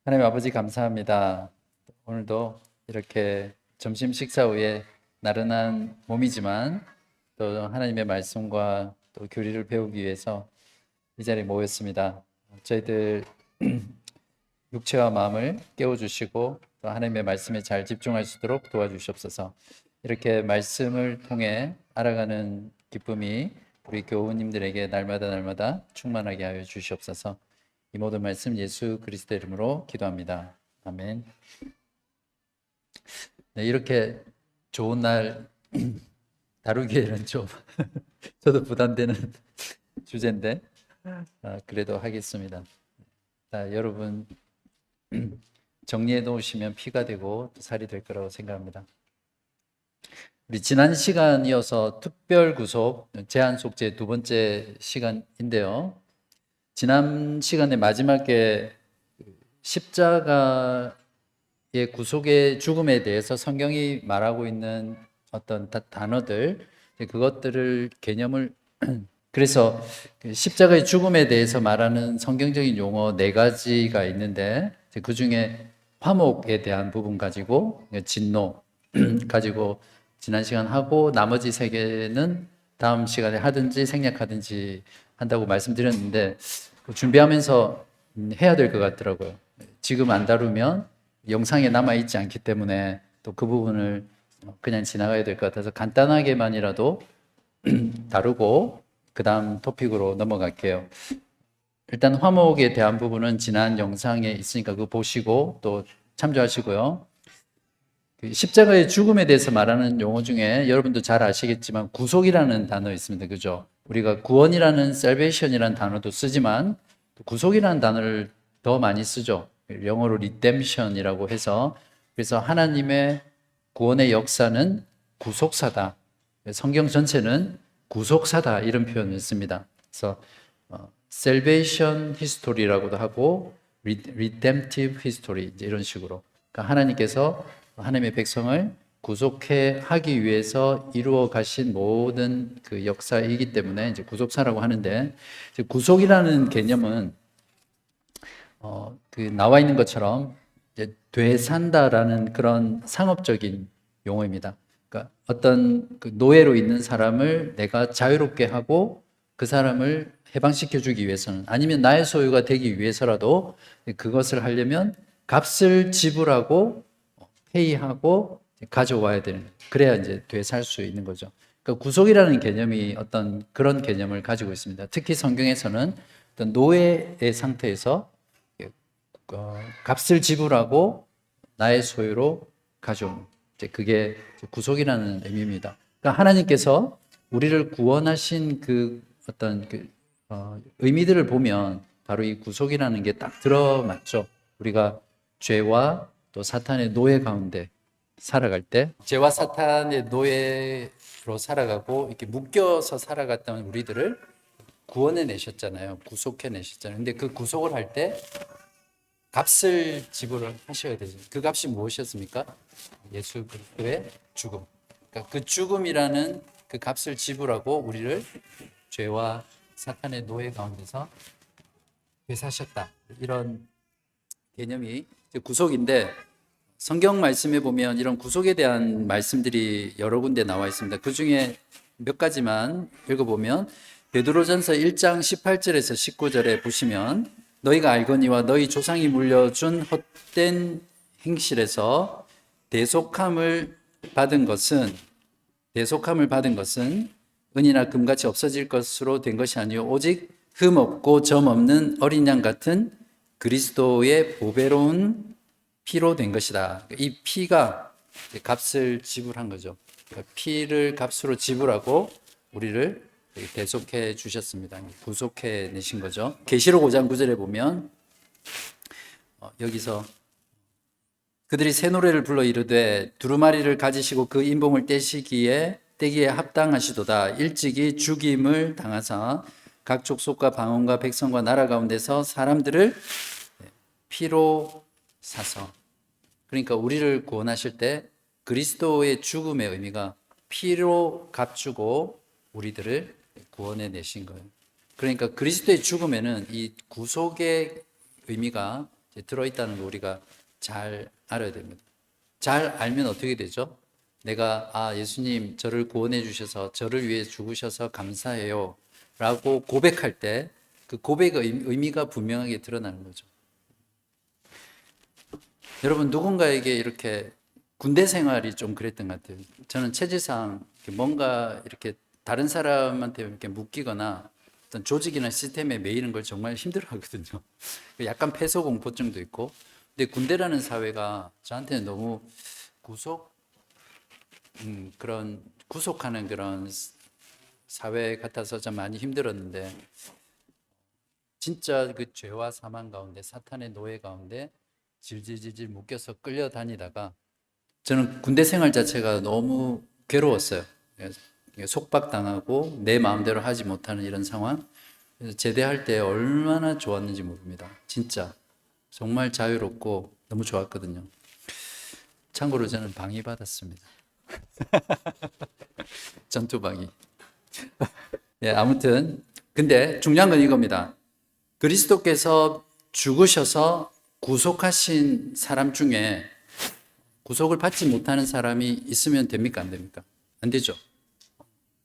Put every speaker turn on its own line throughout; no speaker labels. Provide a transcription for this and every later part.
하나님 아버지 감사합니다. 오늘도 이렇게 점심 식사 후에 나른한 몸이지만 또 하나님의 말씀과 또 교리를 배우기 위해서 이 자리에 모였습니다. 저희들 육체와 마음을 깨워주시고 또 하나님의 말씀에 잘 집중할 수 있도록 도와주시옵소서. 이렇게 말씀을 통해 알아가는 기쁨이 우리 교우님들에게 날마다 충만하게 하여 주시옵소서. 이 모든 말씀 예수 그리스도 이름으로 기도합니다. 아멘. 네, 이렇게 좋은 날 다루기에는 좀 저도 부담되는 주제인데 그래도 하겠습니다. 여러분 정리해 놓으시면 피가 되고 또 살이 될 거라고 생각합니다. 우리 지난 시간 이어서 특별 구속 제한 속죄 두 번째 시간인데요. 지난 시간의 마지막에 십자가의 구속의 죽음에 대해서 성경이 말하고 있는 어떤 단어들, 그것들을 개념을 그래서 십자가의 죽음에 대해서 말하는 성경적인 용어 네 가지가 있는데 그 중에 화목에 대한 부분 가지고 진노 가지고 지난 시간 하고 나머지 세 개는 다음 시간에 하든지 생략하든지 한다고 말씀드렸는데 준비하면서 해야 될 것 같더라고요. 지금 안 다루면 영상에 남아있지 않기 때문에 또 그 부분을 그냥 지나가야 될 것 같아서 간단하게만이라도 다루고 그 다음 토픽으로 넘어갈게요. 일단 화목에 대한 부분은 지난 영상에 있으니까 그거 보시고 또 참조하시고요. 십자가의 죽음에 대해서 말하는 용어 중에 여러분도 잘 아시겠지만 구속이라는 단어 있습니다. 그죠? 우리가 구원이라는 salvation이라는 단어도 쓰지만 구속이라는 단어를 더 많이 쓰죠. 영어로 redemption이라고 해서 그래서 하나님의 구원의 역사는 구속사다. 성경 전체는 구속사다 이런 표현을 씁니다. 그래서 salvation history라고도 하고 redemptive history 이런 식으로 그러니까 하나님께서 하나님의 백성을 구속해 하기 위해서 이루어 가신 모든 그 역사이기 때문에 이제 구속사라고 하는데 이제 구속이라는 개념은 그 나와 있는 것처럼 이제 되산다라는 그런 상업적인 용어입니다. 그러니까 어떤 그 노예로 있는 사람을 내가 자유롭게 하고 그 사람을 해방시켜 주기 위해서는 아니면 나의 소유가 되기 위해서라도 그것을 하려면 값을 지불하고 회의하고 가져와야 되는 그래야 이제 되살 수 있는 거죠. 그러니까 구속이라는 개념이 어떤 그런 개념을 가지고 있습니다. 특히 성경에서는 어떤 노예의 상태에서 값을 지불하고 나의 소유로 가져오는 이제 그게 구속이라는 의미입니다. 그러니까 하나님께서 우리를 구원하신 그 어떤 의미들을 보면 바로 이 구속이라는 게 딱 들어맞죠. 우리가 죄와 또 사탄의 노예 가운데 살아갈 때 죄와 사탄의 노예로 살아가고 이렇게 묶여서 살아갔던 우리들을 구원해 내셨잖아요. 구속해 내셨잖아요. 근데 그 구속을 할 때 값을 지불을 하셔야 되죠. 그 값이 무엇이었습니까? 예수 그리스도의 죽음. 그러니까 그 죽음이라는 그 값을 지불하고 우리를 죄와 사탄의 노예 가운데서 회사하셨다. 이런 개념이 구속인데 성경 말씀에 보면 이런 구속에 대한 말씀들이 여러 군데 나와 있습니다. 그 중에 몇 가지만 읽어보면 베드로전서 1장 18절에서 19절에 보시면 너희가 알거니와 너희 조상이 물려준 헛된 행실에서 대속함을 받은 것은 은이나 금같이 없어질 것으로 된 것이 아니요 오직 흠 없고 점 없는 어린 양 같은 그리스도의 보배로운 피로 된 것이다. 이 피가 값을 지불한 거죠. 피를 값으로 지불하고 우리를 대속해 주셨습니다. 구속해 내신 거죠. 계시록 5장 9절에 보면 여기서 그들이 새 노래를 불러 이르되 두루마리를 가지시고 그 인봉을 떼기에 합당하시도다. 일찍이 죽임을 당하사 각 족속과 방언과 백성과 나라 가운데서 사람들을 피로 사서 그러니까 우리를 구원하실 때 그리스도의 죽음의 의미가 피로 값주고 우리들을 구원해 내신 거예요. 그러니까 그리스도의 죽음에는 이 구속의 의미가 들어있다는 걸 우리가 잘 알아야 됩니다. 잘 알면 어떻게 되죠? 내가 예수님 저를 구원해 주셔서 저를 위해 죽으셔서 감사해요 라고 고백할 때 그 고백의 의미가 분명하게 드러나는 거죠. 여러분 누군가에게 이렇게 군대 생활이 좀 그랬던 것 같아요. 저는 체질상 뭔가 이렇게 다른 사람한테 이렇게 묶이거나 어떤 조직이나 시스템에 매이는 걸 정말 힘들어 하거든요. 약간 폐소공포증도 있고. 근데 군대라는 사회가 저한테는 너무 그런 구속하는 그런 사회 같아서 좀 많이 힘들었는데, 진짜 그 죄와 사망 가운데 사탄의 노예 가운데 질질질질 묶여서 끌려다니다가 저는 군대 생활 자체가 너무 괴로웠어요. 속박당하고 내 마음대로 하지 못하는 이런 상황. 그래서 제대할 때 얼마나 좋았는지 모릅니다. 진짜 정말 자유롭고 너무 좋았거든요. 참고로 저는 방위받았습니다. 전투방위. 예, 아무튼 근데 중요한 건 이겁니다. 그리스도께서 죽으셔서 구속하신 사람 중에 구속을 받지 못하는 사람이 있으면 됩니까? 안 됩니까? 안 되죠.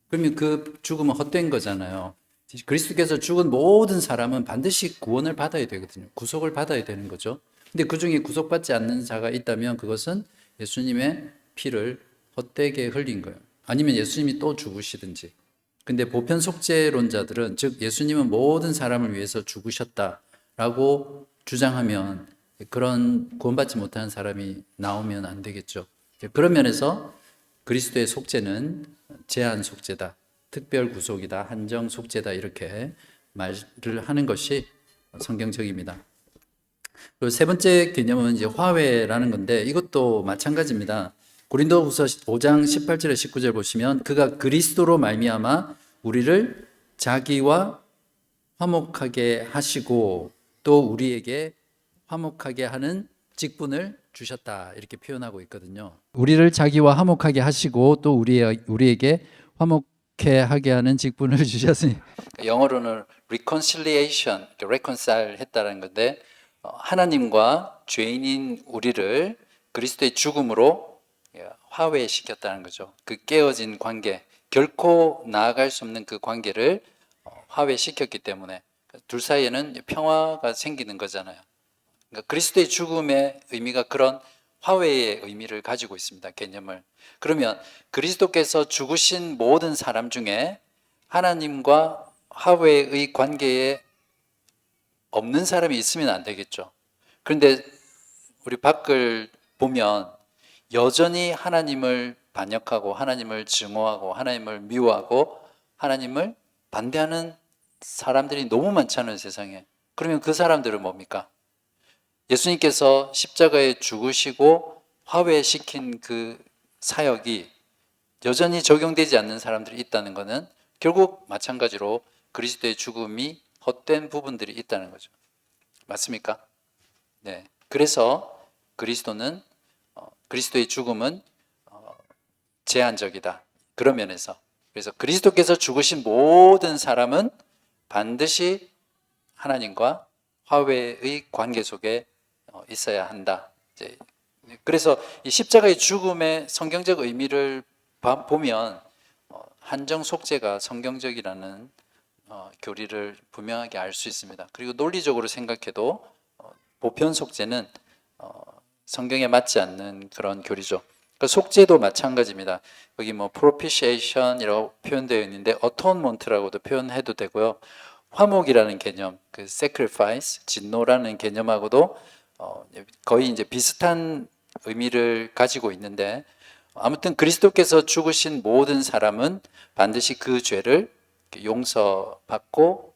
그러면 그 죽음은 헛된 거잖아요. 그리스도께서 죽은 모든 사람은 반드시 구원을 받아야 되거든요. 구속을 받아야 되는 거죠. 근데 그 중에 구속받지 않는 자가 있다면 그것은 예수님의 피를 헛되게 흘린 거예요. 아니면 예수님이 또 죽으시든지. 근데 보편 속죄론자들은, 즉 예수님은 모든 사람을 위해서 죽으셨다라고 주장하면 그런 구원받지 못하는 사람이 나오면 안 되겠죠. 그런 면에서 그리스도의 속죄는 제한 속죄다, 특별 구속이다, 한정 속죄다, 이렇게 말을 하는 것이 성경적입니다. 그리고 세 번째 개념은 이제 화해라는 건데, 이것도 마찬가지입니다. 고린도후서 5장 18절에 19절 보시면, 그가 그리스도로 말미암아 우리를 자기와 화목하게 하시고 또 우리에게 화목하게 하는 직분을 주셨다, 이렇게 표현하고 있거든요. 우리를 자기와 화목하게 하시고 또 우리에게 화목해 하게 하는 직분을 주셨으니, 영어로는 reconciliation, reconcile 했다는 건데, 하나님과 죄인인 우리를 그리스도의 죽음으로 화해시켰다는 거죠. 그 깨어진 관계, 결코 나아갈 수 없는 그 관계를 화해시켰기 때문에 둘 사이에는 평화가 생기는 거잖아요. 그러니까 그리스도의 죽음의 의미가 그런 화해의 의미를 가지고 있습니다. 개념을. 그러면 그리스도께서 죽으신 모든 사람 중에 하나님과 화해의 관계에 없는 사람이 있으면 안 되겠죠. 그런데 우리 밖을 보면 여전히 하나님을 반역하고 하나님을 증오하고 하나님을 미워하고 하나님을 반대하는 사람들이 너무 많잖아요, 세상에. 그러면 그 사람들은 뭡니까? 예수님께서 십자가에 죽으시고 화해시킨 그 사역이 여전히 적용되지 않는 사람들이 있다는 것은 결국 마찬가지로 그리스도의 죽음이 헛된 부분들이 있다는 거죠. 맞습니까? 네. 그래서 그리스도의 죽음은 제한적이다. 그런 면에서. 그래서 그리스도께서 죽으신 모든 사람은 반드시 하나님과 화해의 관계 속에 있어야 한다. 그래서 이 십자가의 죽음의 성경적 의미를 보면 한정 속죄가 성경적이라는 교리를 분명하게 알 수 있습니다. 그리고 논리적으로 생각해도 보편 속죄는 성경에 맞지 않는 그런 교리죠. 그 속죄도 마찬가지입니다. 여기 뭐 propitiation이라고 표현되어 있는데 atonement라고도 표현해도 되고요. 화목이라는 개념, 그 sacrifice, 진노라는 개념하고도 거의 이제 비슷한 의미를 가지고 있는데, 아무튼 그리스도께서 죽으신 모든 사람은 반드시 그 죄를 용서받고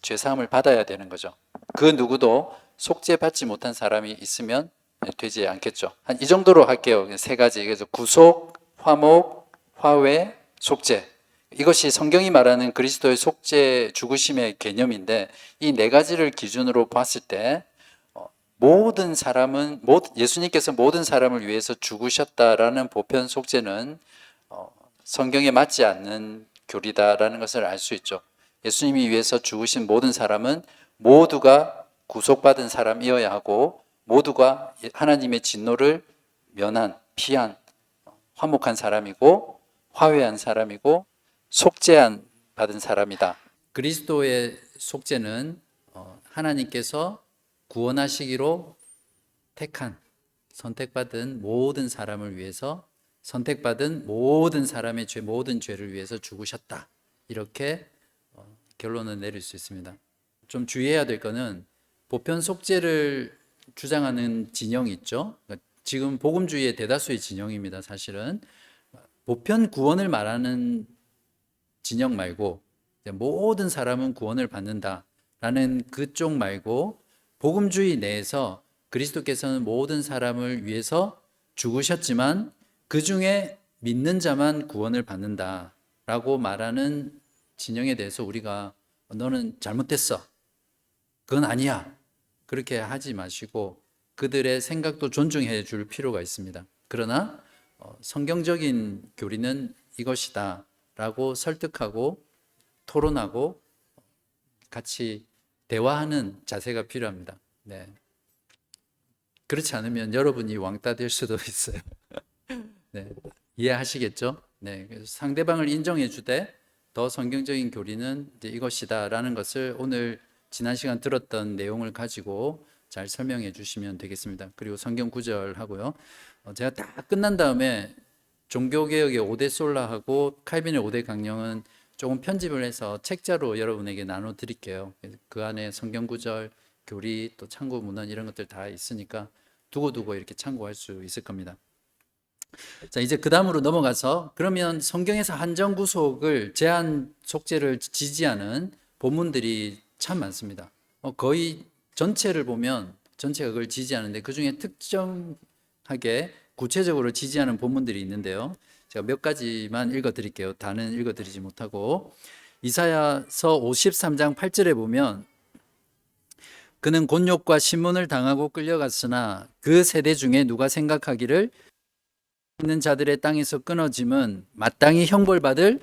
죄사함을 받아야 되는 거죠. 그 누구도 속죄받지 못한 사람이 있으면 되지 않겠죠. 한 이 정도로 할게요. 세 가지. 그래서 구속, 화목, 화해, 속죄. 이것이 성경이 말하는 그리스도의 속죄 죽으심의 개념인데, 이 네 가지를 기준으로 봤을 때 모든 사람은, 예수님께서 모든 사람을 위해서 죽으셨다라는 보편 속죄는 성경에 맞지 않는 교리다라는 것을 알 수 있죠. 예수님이 위해서 죽으신 모든 사람은 모두가 구속받은 사람이어야 하고 모두가 하나님의 진노를 피한 화목한 사람이고 화해한 사람이고 속죄한 받은 사람이다. 그리스도의 속죄는 하나님께서 구원하시기로 선택받은 모든 사람을 위해서 선택받은 모든 사람의 모든 죄를 위해서 죽으셨다. 이렇게 결론을 내릴 수 있습니다. 좀 주의해야 될 거는 보편 속죄를 주장하는 진영이 있죠. 지금 복음주의의 대다수의 진영입니다. 사실은 보편 구원을 말하는 진영 말고 모든 사람은 구원을 받는다라는 그쪽 말고 복음주의 내에서 그리스도께서는 모든 사람을 위해서 죽으셨지만 그 중에 믿는 자만 구원을 받는다라고 말하는 진영에 대해서 우리가 너는 잘못했어. 그건 아니야. 그렇게 하지 마시고 그들의 생각도 존중해 줄 필요가 있습니다. 그러나 성경적인 교리는 이것이다 라고 설득하고 토론하고 같이 대화하는 자세가 필요합니다. 네. 그렇지 않으면 여러분이 왕따 될 수도 있어요. 네. 이해하시겠죠? 네. 그래서 상대방을 인정해 주되 더 성경적인 교리는 이제 이것이다 라는 것을 오늘 지난 시간 들었던 내용을 가지고 잘 설명해 주시면 되겠습니다. 그리고 성경 구절 하고요. 제가 다 끝난 다음에 종교개혁의 5대 솔라하고 칼빈의 5대 강령은 조금 편집을 해서 책자로 여러분에게 나눠 드릴게요. 그 안에 성경 구절, 교리, 또 참고 문헌 이런 것들 다 있으니까 두고두고 이렇게 참고할 수 있을 겁니다. 자, 이제 그 다음으로 넘어가서 그러면 성경에서 한정 구속을 제한 속죄를 지지하는 본문들이 참 많습니다. 거의 전체를 보면 전체가 그걸 지지하는데 그 중에 특정하게 구체적으로 지지하는 본문들이 있는데요. 제가 몇 가지만 읽어드릴게요. 다는 읽어드리지 못하고 이사야서 53장 8절에 보면 그는 곤욕과 신문을 당하고 끌려갔으나 그 세대 중에 누가 생각하기를 있는 자들의 땅에서 끊어짐은 마땅히 형벌받을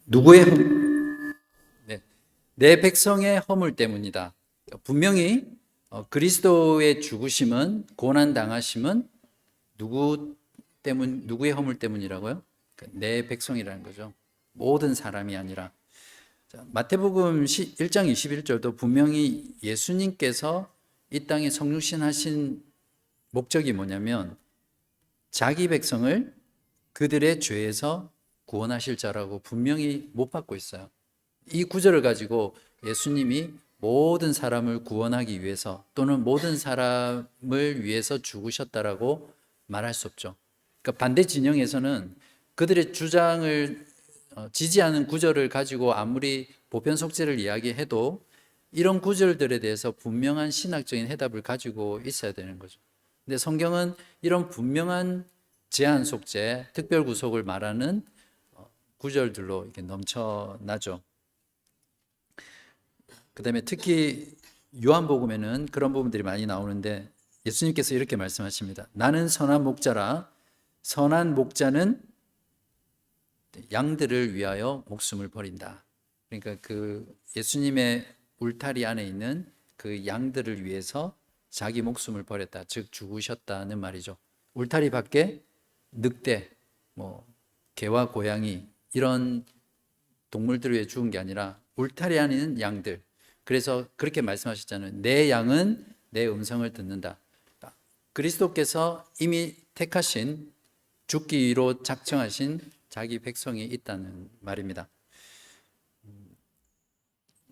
누구의 네, 내 백성의 허물 때문이다. 분명히 그리스도의 죽으심은 고난 당하심은 누구의 허물 때문이라고요? 내 백성이라는 거죠. 모든 사람이 아니라. 마태복음 1장 21절도 분명히 예수님께서 이 땅에 성육신 하신 목적이 뭐냐면 자기 백성을 그들의 죄에서 구원하실 자라고 분명히 못 받고 있어요. 이 구절을 가지고 예수님이 모든 사람을 구원하기 위해서 또는 모든 사람을 위해서 죽으셨다라고 말할 수 없죠. 그러니까 반대 진영에서는 그들의 주장을 지지하는 구절을 가지고 아무리 보편 속죄를 이야기해도 이런 구절들에 대해서 분명한 신학적인 해답을 가지고 있어야 되는 거죠. 근데 성경은 이런 분명한 제한 속죄, 특별 구속을 말하는 구절들로 이렇게 넘쳐나죠. 그다음에 특히 요한복음에는 그런 부분들이 많이 나오는데 예수님께서 이렇게 말씀하십니다. 나는 선한 목자라 선한 목자는 양들을 위하여 목숨을 버린다. 그러니까 그 예수님의 울타리 안에 있는 그 양들을 위해서 자기 목숨을 버렸다. 즉 죽으셨다는 말이죠. 울타리 밖에 늑대, 개와 고양이 이런 동물들을 위해 죽은 게 아니라 울타리 안에 있는 양들. 그래서 그렇게 말씀하셨잖아요. 내 양은 내 음성을 듣는다. 그리스도께서 이미 택하신 죽기로 작정하신 자기 백성이 있다는 말입니다.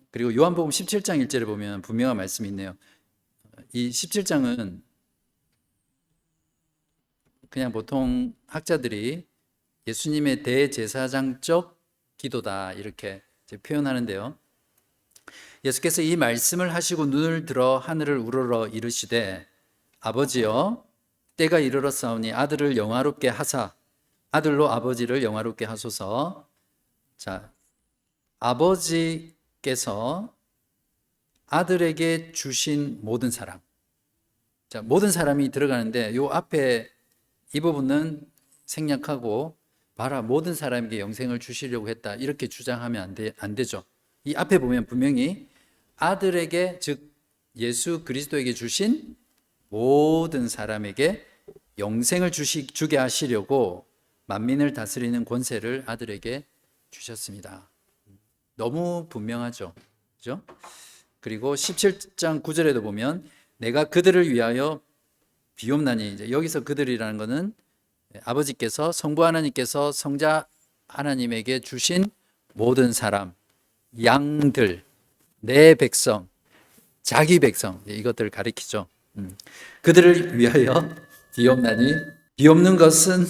그리고 요한복음 17장 1절에 보면 분명한 말씀이 있네요. 이 17장은 그냥 보통 학자들이 예수님의 대제사장적 기도다 이렇게 표현하는데요. 예수께서 이 말씀을 하시고 눈을 들어 하늘을 우러러 이르시되 아버지여 때가 이르렀사오니 아들을 영화롭게 하사 아들로 아버지를 영화롭게 하소서. 자, 아버지께서 아들에게 주신 모든 사람. 자, 모든 사람이 들어가는데 요 앞에 이 부분은 생략하고 봐라 모든 사람에게 영생을 주시려고 했다 이렇게 주장하면 안 되죠. 이 앞에 보면 분명히 아들에게 즉 예수 그리스도에게 주신 모든 사람에게 영생을 주게 하시려고 만민을 다스리는 권세를 아들에게 주셨습니다. 너무 분명하죠. 그죠? 그리고 17장 9절에도 보면 내가 그들을 위하여 비옵나니, 이제 여기서 그들이라는 것은 아버지께서, 성부 하나님께서 성자 하나님에게 주신 모든 사람, 양들, 내 백성, 자기 백성, 이것들을 가리키죠. 그들을 위하여 비옵나니, 비옵는 것은